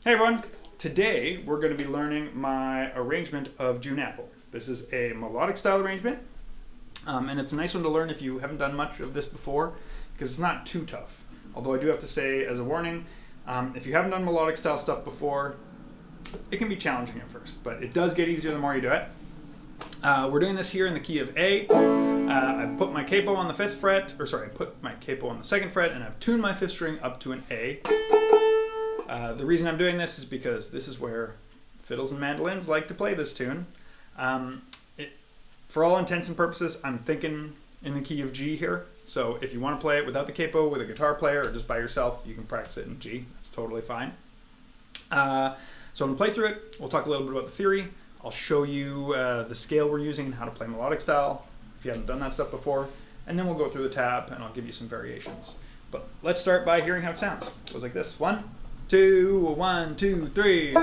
Hey everyone! Today we're going to be learning my arrangement of June Apple. This is a melodic style arrangement, and it's a nice one to learn if you haven't done much of this before, because it's not too tough. Although I do have to say as a warning, if you haven't done melodic style stuff before, it can be challenging at first, but it does get easier the more you do it. We're doing this here in the key of A. I put my capo on the 5th fret, I put my capo on the 2nd fret, and I've tuned my 5th string up to an A. The reason I'm doing this is because this is where fiddles and mandolins like to play this tune. For all intents and purposes, I'm thinking in the key of G here. So if you want to play it without the capo, with a guitar player, or just by yourself, you can practice it in G. That's totally fine. So I'm going to play through it. We'll talk a little bit about the theory. I'll show you the scale we're using and how to play melodic style, if you haven't done that stuff before. And then we'll go through the tab, and I'll give you some variations. But let's start by hearing how it sounds. It goes like this. 1, 2, 1, 2, 3.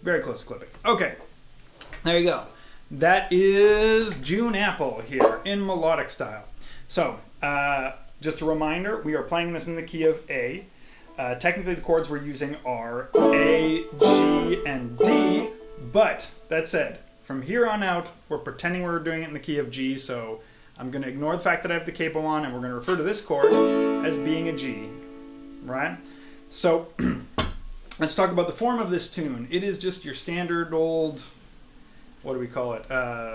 Very close to clipping. Okay, there you go. That is June Apple here in melodic style. So, just a reminder, we are playing this in the key of A. Technically the chords we're using are A, G, and D, but that said, from here on out, we're pretending we're doing it in the key of G, so I'm going to ignore the fact that I have the capo on, and we're going to refer to this chord as being a G, right? So, let's talk about the form of this tune. It is just your standard old, what do we call it,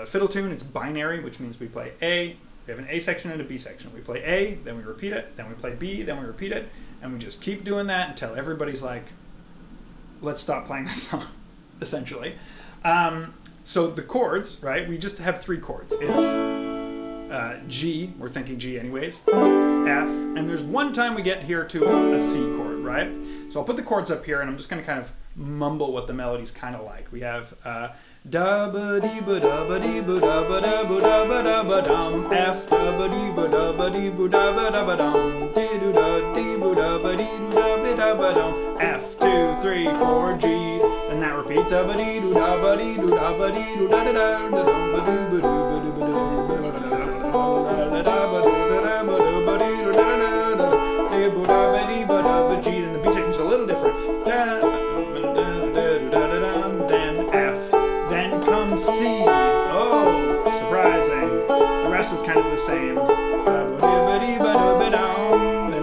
fiddle tune. It's binary, which means we play A, we have an A section and a B section. We play A, then we repeat it, then we play B, then we repeat it, and we just keep doing that until everybody's like, let's stop playing this song, essentially. So the chords, right, we just have 3 chords. It's G, we're thinking G anyways, F, and there's one time we get here to a C chord, right? So I'll put the chords up here, and I'm just going to kind of mumble what the melody's kind of like. We have da ba dee ba da ba dee ba da ba da ba da ba da ba dum, F da ba dee ba da ba dee ba da ba da ba dum, dee do da dee ba da ba dee do da ba da ba dum, F 2 3 4 G, and that repeats da ba dee do da ba dee do da ba dee do da da da da dum ba doo ba doo ba doo ba doo ba doo. And the B section's a little different. Then F, then comes C. Oh, surprising. The rest is kind of the same. Then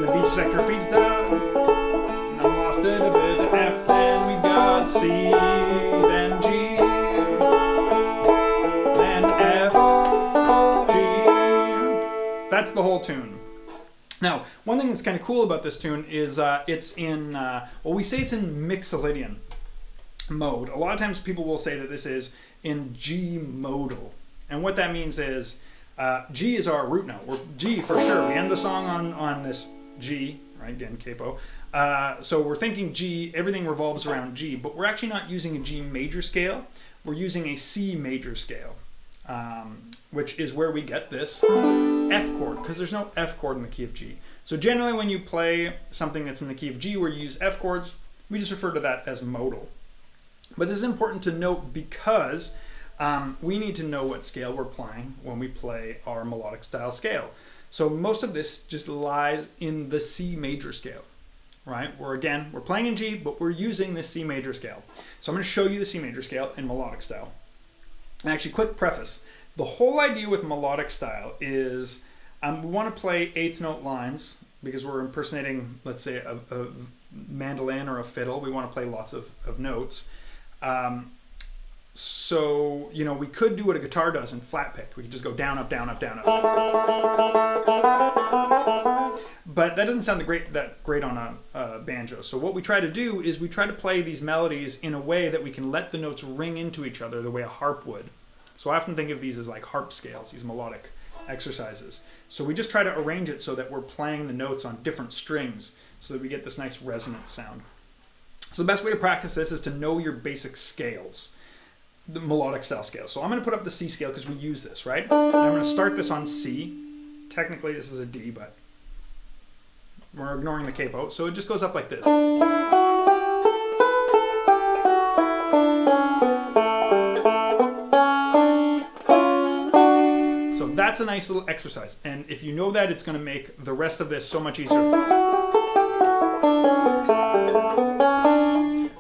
the B section repeats down. And I'm lost it a bit. F, then we got C, then G, then F, G. That's the whole tune. Now, one thing that's kind of cool about this tune is it's in, well, we say it's in Mixolydian mode. A lot of times people will say that this is in G modal. And what that means is G is our root note. We're G for sure. We end the song on this G, right? Again, capo. So we're thinking G, everything revolves around G, but we're actually not using a G major scale. We're using a C major scale. Which is where we get this F chord, because there's no F chord in the key of G. So generally when you play something that's in the key of G where you use F chords, we just refer to that as modal. But this is important to note because we need to know what scale we're playing when we play our melodic style scale. So most of this just lies in the C major scale, right? We're playing in G, but we're using the C major scale. So I'm going to show you the C major scale in melodic style. And actually, quick preface. The whole idea with melodic style is we want to play 8th note lines because we're impersonating, let's say, a mandolin or a fiddle. We want to play lots of notes. So, you know, we could do what a guitar does in flat pick. We could just go down, up, down, up, down, up. But that doesn't sound that great on a banjo. So what we try to do is we try to play these melodies in a way that we can let the notes ring into each other the way a harp would. So I often think of these as like harp scales, these melodic exercises. So we just try to arrange it so that we're playing the notes on different strings so that we get this nice resonant sound. So the best way to practice this is to know your basic scales, the melodic style scales. So I'm going to put up the C scale because we use this, right? And I'm going to start this on C. Technically this is a D, but we're ignoring the capo. So it just goes up like this. So that's a nice little exercise. And if you know that, it's going to make the rest of this so much easier.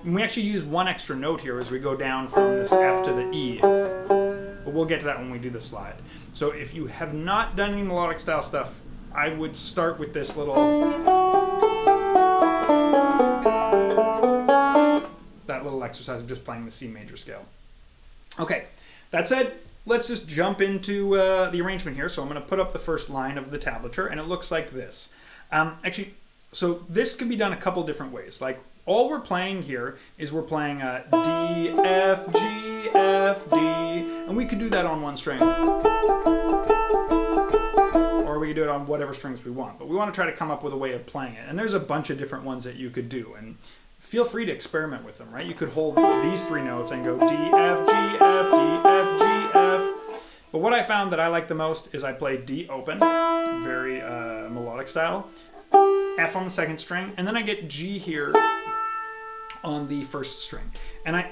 And we actually use one extra note here as we go down from this F to the E. But we'll get to that when we do the slide. So if you have not done any melodic style stuff, I would start with this little, that little exercise of just playing the C major scale. Okay, that said, let's just jump into the arrangement here. So I'm going to put up the first line of the tablature, and it looks like this. Actually, so this could be done a couple different ways. Like, all we're playing here is we're playing D, F, G, F, D, and we could do that on one string. Or we could do it on whatever strings we want. But we want to try to come up with a way of playing it. And there's a bunch of different ones that you could do. And feel free to experiment with them, right? You could hold these three notes and go D, F, G, F, D, F, G, F. But what I found that I like the most is I play D open, very melodic style, F on the second string, and then I get G here on the first string. And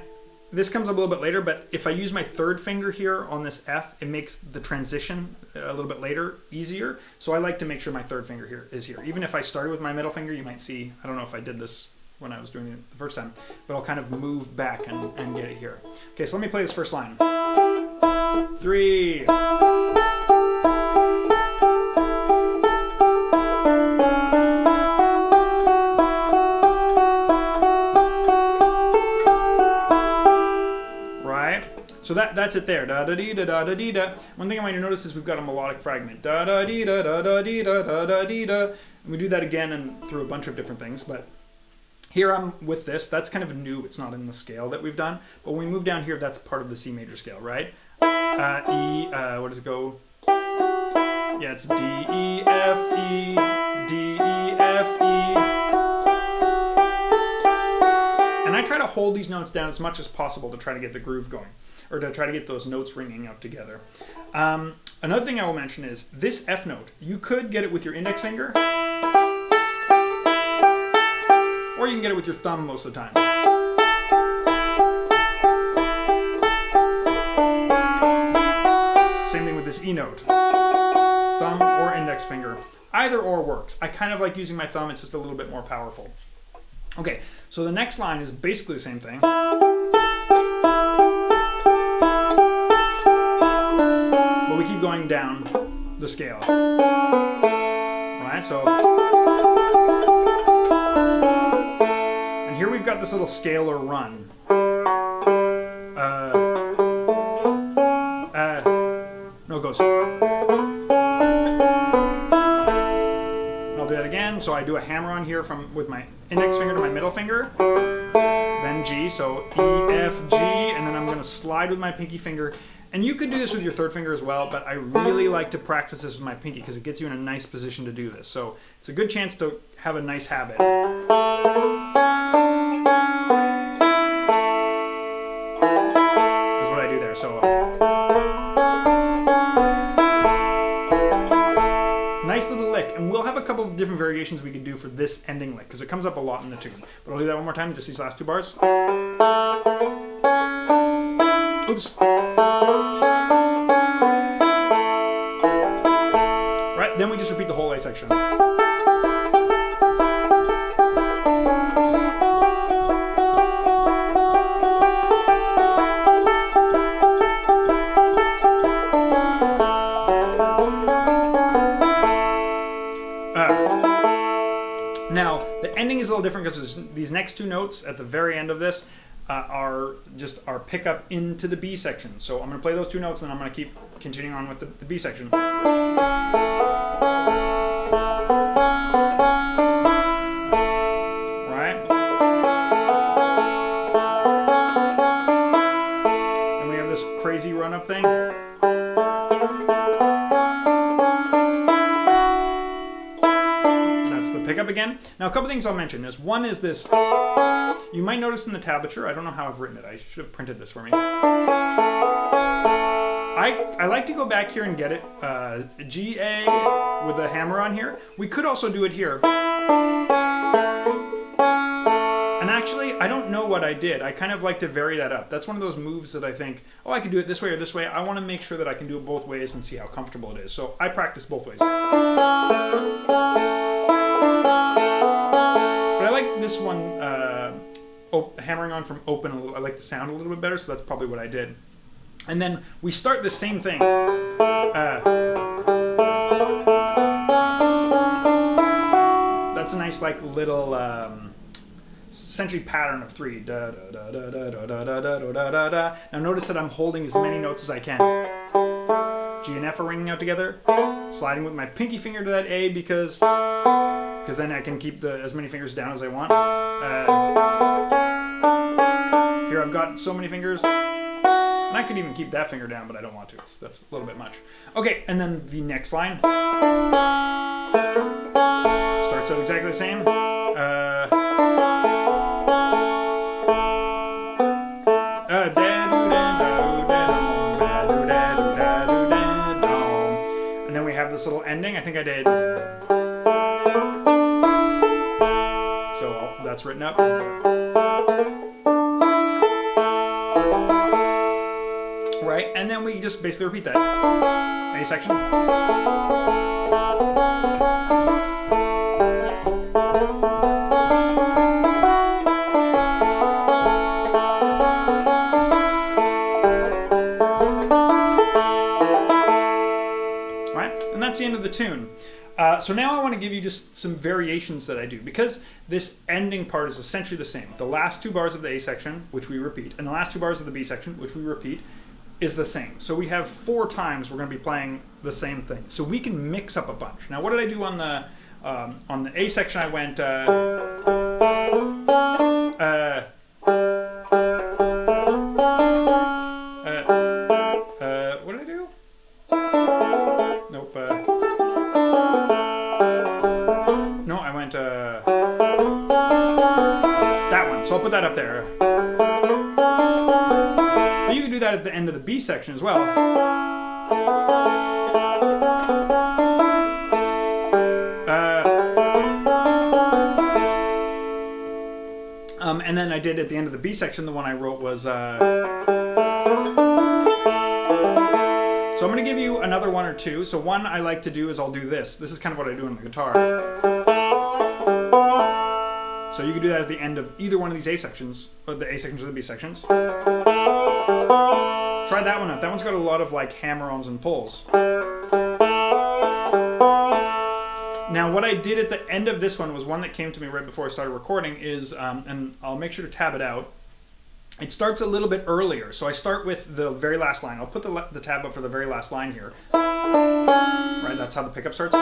this comes up a little bit later, but if I use my third finger here on this F, it makes the transition a little bit later easier. So I like to make sure my third finger here is here. Even if I started with my middle finger, you might see, I don't know if I did this when I was doing it the first time, but I'll kind of move back and get it here. Okay, so let me play this first line. 3. So that's it there. Da da dee da da da dee da. One thing I want you to notice is we've got a melodic fragment. Da da dee da da da dee da da da dee da. And we do that again and through a bunch of different things. But here I'm with this. That's kind of new. It's not in the scale that we've done. But when we move down here, that's part of the C major scale, right? E. Where does it go? Yeah, it's D E F E D E F E. And I try to hold these notes down as much as possible to try to get the groove going, or to try to get those notes ringing out together. Another thing I will mention is this F note. You could get it with your index finger, or you can get it with your thumb most of the time. Same thing with this E note. Thumb or index finger. Either or works. I kind of like using my thumb. It's just a little bit more powerful. Okay, so the next line is basically the same thing. But we keep going down the scale. Right, so. And here we've got this little scalar run. No, it goes. And I'll do that again. So I do a hammer on here with my index finger to my middle finger, then G, so E, F, G, and then I'm going to slide with my pinky finger. And you could do this with your third finger as well, but I really like to practice this with my pinky because it gets you in a nice position to do this. So it's a good chance to have a nice habit. That's what I do there. So nice little lick, and we'll have a couple of different variations we could do for this ending lick because it comes up a lot in the tune. But I'll do that one more time, just these last two bars. Oops. Right, then we just repeat the whole A section. Now, the ending is a little different because these next two notes at the very end of this are just our pickup into the B section. So I'm going to play those two notes and then I'm going to keep continuing on with the B section. pickup again. Now, a couple things I'll mention is one is this. You might notice in the tablature, I don't know how I've written it. I should have printed this for me. I like to go back here and get it. G, A with a hammer on here. We could also do it here. And actually, I don't know what I did. I kind of like to vary that up. That's one of those moves that I think, oh, I can do it this way or this way. I want to make sure that I can do it both ways and see how comfortable it is. So I practice both ways. But I like this one hammering on from open a little. I like the sound a little bit better, so that's probably what I did. And then we start the same thing. That's a nice like little essentially pattern of 3. Da, da, da, da, da, da, da, da, da, da, da. Now notice that I'm holding as many notes as I can. G and F are ringing out together. Sliding with my pinky finger to that A because then I can keep as many fingers down as I want. Here I've got so many fingers. And I could even keep that finger down, but I don't want to. That's a little bit much. Okay, and then the next line. Starts out exactly the same. And then we have this little ending. I think I did. So that's written up. Right, and then we just basically repeat that. A section. Right, and that's the end of the tune. So now I want to give you just some variations that I do, because this ending part is essentially the same. The last 2 bars of the A section, which we repeat, and the last 2 bars of the B section, which we repeat, is the same. So we have 4 times we're going to be playing the same thing. So we can mix up a bunch. Now, what did I do on the A section? I went what did I do? Nope. No, I went that one. So I'll put that up there. You can do that at the end of the B section as well. And then I did at the end of the B section, the one I wrote was... So I'm going to give you another 1 or 2. So one I like to do is I'll do this. This is kind of what I do on the guitar. So you can do that at the end of either one of these A sections, or the A sections or the B sections. Try that one out. That one's got a lot of like hammer-ons and pulls. Now what I did at the end of this one was one that came to me right before I started recording is, and I'll make sure to tab it out, it starts a little bit earlier. So I start with the very last line. I'll put the tab up for the very last line here. Right, that's how the pickup starts.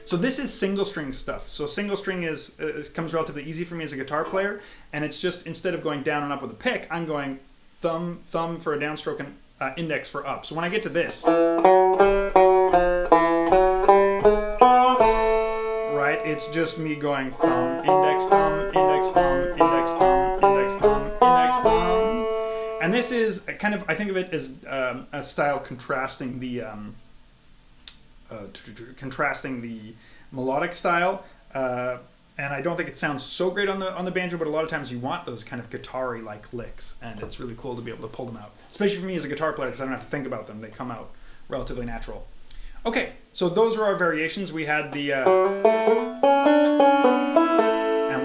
So this is single string stuff. So single string comes relatively easy for me as a guitar player, and it's just, instead of going down and up with a pick, I'm going thumb for a downstroke and index for up. So when I get to this, right, it's just me going thumb, index, thumb, index, thumb, index, thumb, index, thumb, index, thumb. And this is kind of, I think of it as a style contrasting the melodic style, and I don't think it sounds so great on the banjo, but a lot of times you want those kind of guitar-y like licks, and it's really cool to be able to pull them out, especially for me as a guitar player, because I don't have to think about them. They come out relatively natural. Okay, so those are our variations. We had the and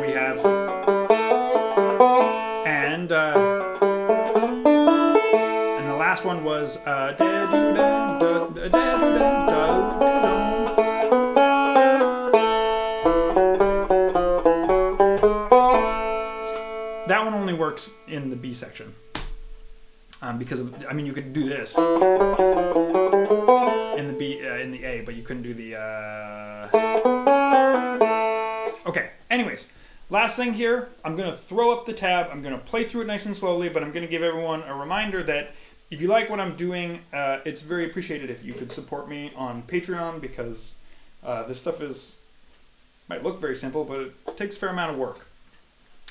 we have and the last one was that one only works in the B section, because of, I mean, you could do this in the B in the A, but you couldn't do the. Okay. Anyways, Last thing here, I'm going to throw up the tab. I'm going to play through it nice and slowly, but I'm going to give everyone a reminder that if you like what I'm doing, it's very appreciated if you could support me on Patreon, because this stuff might look very simple, but it takes a fair amount of work,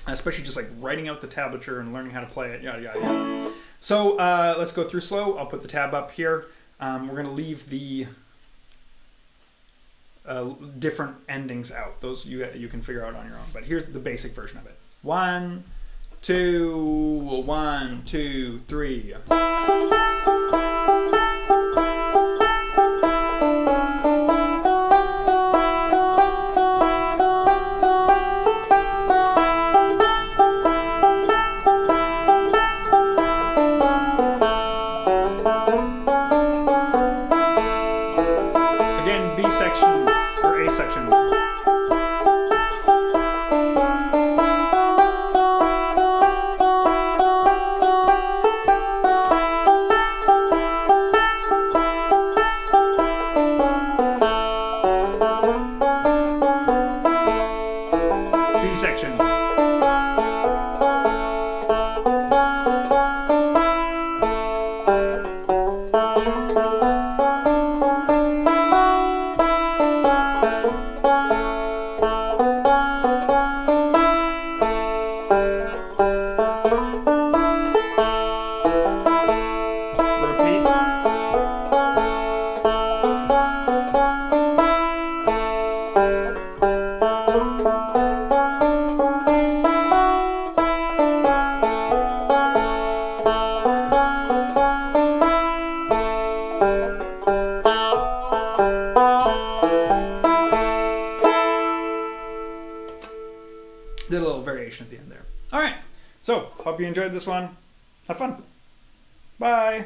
especially just like writing out the tablature and learning how to play it, yada, yada, yada. So let's go through slow. I'll put the tab up here. We're going to leave the different endings out. Those you can figure out on your own. But here's the basic version of it. 1, 2, 1, 2, 3. Again, B section or A section. B section. Did a little variation at the end there. All right, so hope you enjoyed this one. Have fun. Bye.